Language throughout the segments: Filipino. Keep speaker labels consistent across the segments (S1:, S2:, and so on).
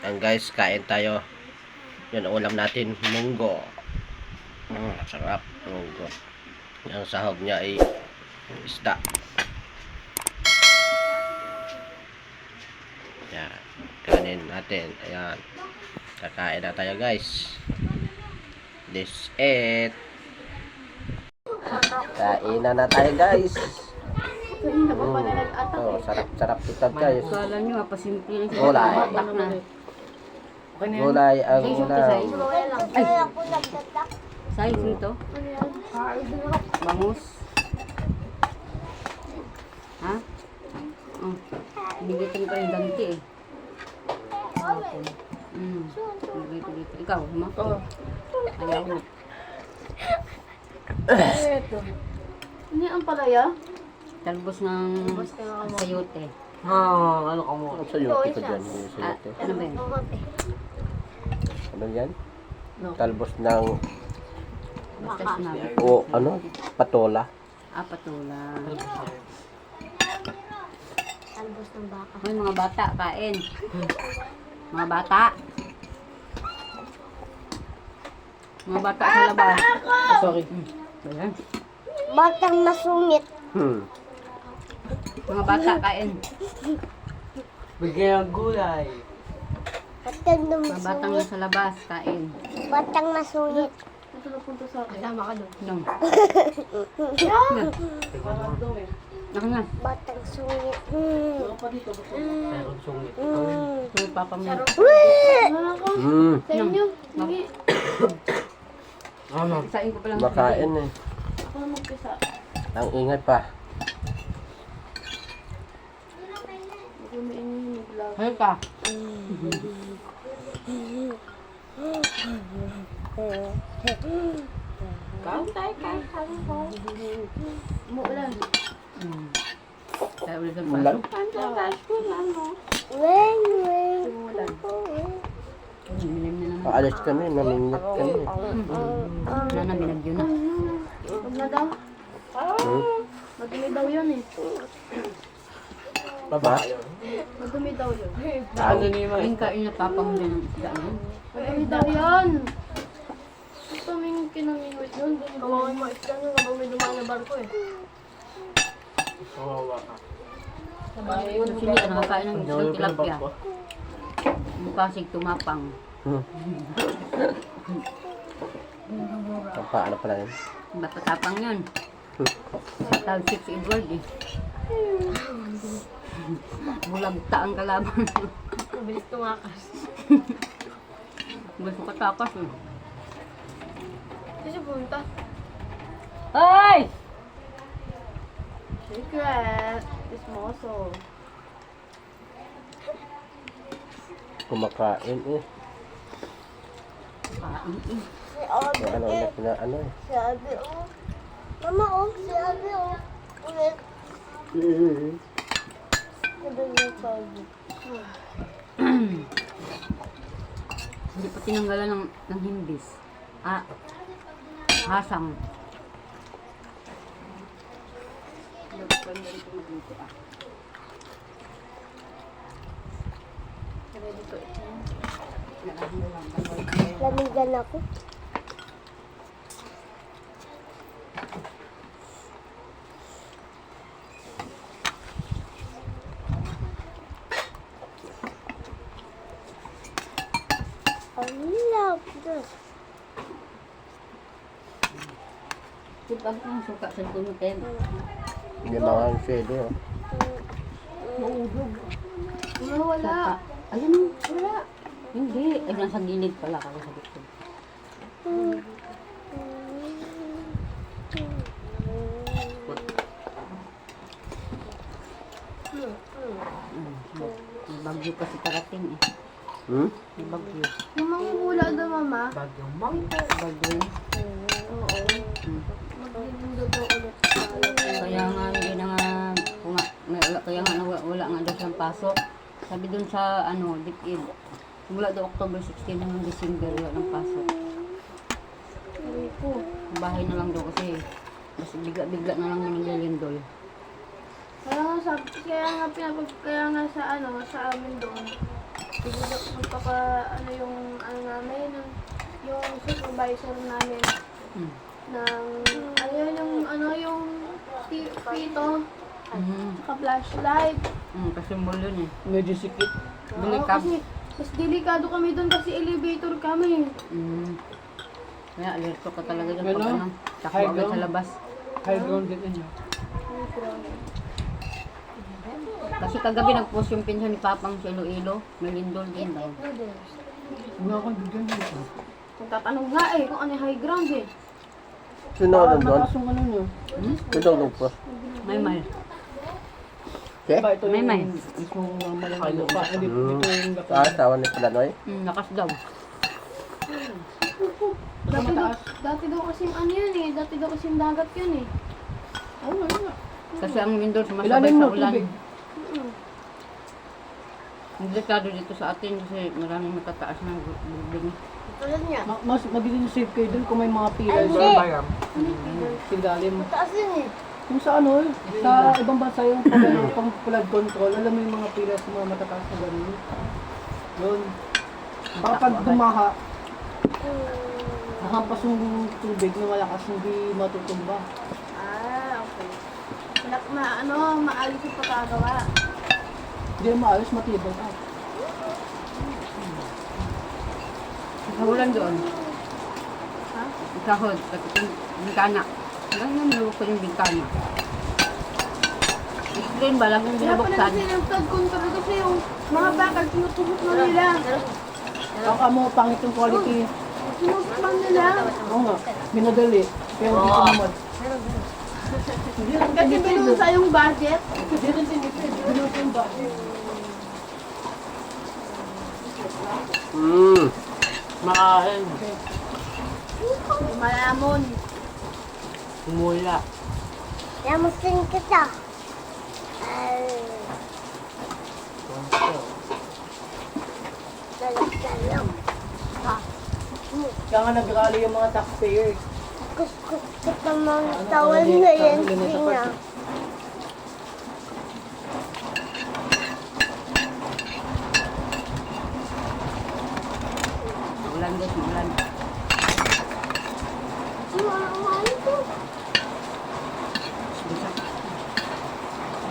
S1: Yan guys, kain tayo. Yan ulam natin, munggo. Sarap, munggo. Ang sahog niya ay isda. Yan, kanin natin. Ayan. Kakain na tayo guys. This it. Kain na tayo guys. Oh, sarap-sarap ito guys.
S2: Kala nyo, pasimple lang siya.
S1: Gulay.
S2: Batak na.
S1: Gulay ang ulam.
S2: Ay, size nito. Bangus. Ha? Oh. Bigitin pa yung dangti eh. Dito. Ikaw, ma? Oo. Ayaw mo.
S3: Ito. Hindi ang palaya?
S2: Talbos ng sayote.
S3: Ano ka mo?
S1: Ang sayote ko dyan. Yung
S2: Ah,
S1: sayote.
S2: ano ba yun?
S1: Ano yan? Talbos ng
S2: Basta sinabi.
S1: patola.
S2: Ah, patula.
S3: Albos ng baka.
S2: Hoy, mga bata, kain. Mga bata. Mga bata sa labas.
S1: Sorry.
S2: Ayan.
S3: Batang masungit.
S2: Mga bata, kain.
S4: Bigyan ng gulay.
S3: Batang
S2: Mga batang nasa labas, kain.
S3: Batang masungit. Ito na punta sa akin. Kasama ka doon.
S2: Yung. Naka nga.
S3: Batang sungit.
S4: Meron sungit.
S2: Tuloy papa mo.
S3: Sa inyo. Sige.
S4: Ano?
S2: Sain ko palang.
S1: Makain eh.
S3: Ako na magpisa.
S1: Ang ingay pa.
S3: Hindi mo ini-vlog.
S2: Hayun ka.
S3: Umuulan.
S2: Kaya ulit ang
S1: Ulan?
S2: pasok.
S3: Weng, weng. Umuulan.
S2: Milim na naman.
S1: Paalis kami, namingit kami.
S2: Nana, binagyo na.
S3: Huwag na daw. Madumi daw yun eh.
S1: Baba?
S3: Madumi daw yun.
S4: Ano ni May?
S2: Yung kain na papa mo din ang isda mo.
S3: Madumi daw yun. Ito may kinamingwit yun. Kawawan mo isda nyo habang may dumaan na barko eh.
S4: Kawawa ka.
S2: Kasi hindi ka nakakain ng isang tilapia. Yung pasig tumapang.
S1: Ang paano pala yun?
S2: Basta tapang yun. Sa tawag 6 Edward eh. Bulagta ang kalaban.
S3: Mabilis tumakas.
S2: Gusto ka takas eh.
S3: Kasi punta.
S2: Ay!
S3: Secret. Ismoso.
S1: Kumakain eh.
S2: Kain eh.
S3: Si Abi
S1: May ano ulit na ano eh.
S3: Si Abi oh. Mama oh. Si Abi oh. Ulit. Sabi niya si Abi.
S2: Hindi pa tinanggalan ng hindis. Ah, hasang.
S3: Lamigan ako. I love this.
S2: Pag ang suka sa tumutin.
S1: Hindi mga ang shade oh.
S3: Wala.
S2: Ayun, wala. Hindi. Ay, nasa gilid pala ako sa likod. May bagyo kasi karating eh. May bagyo.
S3: Yung mga hula daw, mama.
S4: Bagyong mangko.
S2: Bagyo.
S3: Oo. Maglilindo daw ulit tayo.
S2: Kaya nga hindi na nga, kaya nga wala nga daw siyang pasok. Sabi dun sa ano, dikid. Mula daw October 16 hanggang December wala ng pasok.
S3: Sabi ko.
S2: Bahay na lang daw kasi. Mas bigla-bigla na lang naglilindol.
S3: Kaya nga sa amin doon, bigla magpapa, ano yung, ano namin, yung supervisor namin,
S2: Hmm.
S3: ng, ano yun, yung pito,
S2: Hmm.
S3: saka flashlight.
S2: Kasi mall yun eh.
S4: Medyo sikit.
S2: Delikado.
S3: Kasi, mas delikado kami doon kasi elevator kami.
S2: Hmm. Kaya alerto ka talaga dyan
S4: Ano?
S2: pag ano. Takbo
S4: High
S2: agad
S4: ground.
S2: sa labas.
S4: High ground din niya.
S2: Kasi kagabi nag-post yung pinsan ni Papang sa Iloilo. May lindol din daw.
S4: Wala kang bigyan dito.
S3: Magtatanong nga eh kung ano yung high ground eh.
S1: Sino
S4: Ah,
S1: doon?
S4: mataas yung ano niya.
S2: Hmm?
S1: Sino nagpo?
S2: May mal.
S1: Okay?
S4: Ba, ito
S2: May
S4: yung
S2: may.
S4: mismong malang lupa. Dito yung
S1: Ah, tawa ni Palanoy?
S2: Lakas daw.
S3: Dati daw kasing ano yun eh. Dati daw kasing dagat yun eh.
S4: Oo, ano nga.
S2: Kasi ang lindol sumasabay
S4: Ilalim
S2: sa
S4: mo,
S2: ulan.
S4: tubig.
S2: Ang delikado dito sa atin kasi maraming matataas na building.
S3: Tulad niya.
S4: Mas magiging safe kayo dun kung may mga pillar sa bayam. Silalim.
S3: Taas yun eh.
S4: Kung sa ano, sa ibang bansa yung pang flood control, alam mo yung mga pillar sa mga matataas na ganun. Yun. Baka pag dumaha, nahampas yung tubig na malakas, hindi matutumba.
S3: Okay. Maalis yung pagkagawa.
S4: Hindi na maalis, matibay.
S2: Sa ulan doon.
S3: Ha?
S2: Ang sahod. Kasi yung bintana. Ganyan nilubok ko yung bintana. Screen ba? Laging
S3: Kaya pala
S2: binubuksan.
S3: kasi yung flood control kasi yung mga bakal tinutubok na nila.
S4: Baka mo pangit yung quality.
S3: Tinutubok lang nila.
S4: Oo nga, minadali. Pero hindi ko naman.
S3: Kasi binusa yung budget.
S4: Hindi rin tinipid. Binusa yung budget. Maahin.
S3: Malamon.
S4: Mula.
S3: Yamusin kita.
S4: Kaya nga nag-rally yung mga taxpayers.
S3: Kuskus naman
S4: tawal na yan, Tina.
S2: Ulan guys, ulan.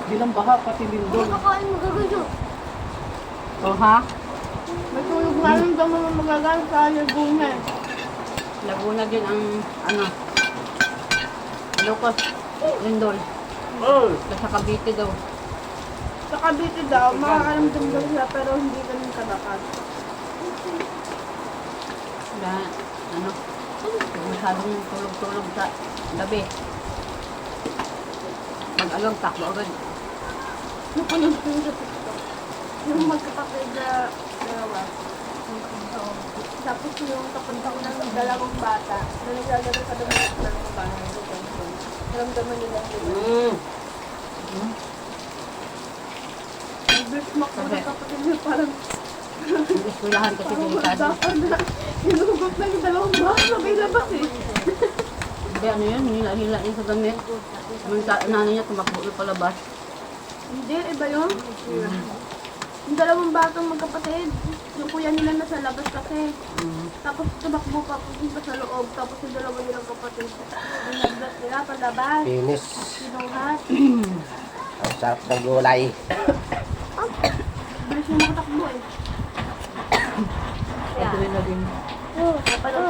S4: Bilang baha, pati lindol.
S3: Kakain mo gagawin.
S2: Oh ha?
S3: May tulog nga rin daw mga magagamit sa Laguna.
S2: Laguna din ang ano. Ilocos. Lindol.
S4: Oh!
S2: Sa Cavite daw.
S3: Sa Cavite daw, makakaramdam daw sila pero hindi ganun kalakas.
S2: Kaya, ano, masyadong tulog-tulog sa gabi. Pag along, takbo agad.
S3: Napunod ko yung sa TikTok. Yung magkapatid na dalawa. Tapos yung kapunta ko ng dalawang bata na naglalaro sa dagat ng bahay. Naramdaman nila yun. Nag-birthmark ko ng kapatid niya parang
S2: Yung eskwelahan kasi delikado.
S3: magdakar na. Hinugot na yung dalawang bata sabay labas eh.
S2: Hindi, ano yun, hila-hila niya sa damit. Yung nanay niya tumakbo na palabas.
S3: Hindi, iba yun. Yung dalawang batang magkapatid. Yung kuya nila nasa labas kasi. Tapos tumakbo pa pupunta sa loob. Tapos yung dalawa nilang kapatid. Binagdat nila palabas.
S1: Finish.
S3: Sinuhat.
S1: Ang sarap ng gulay.
S3: Bilis yung makatakbo eh.
S4: Adrenaline.
S3: Napanood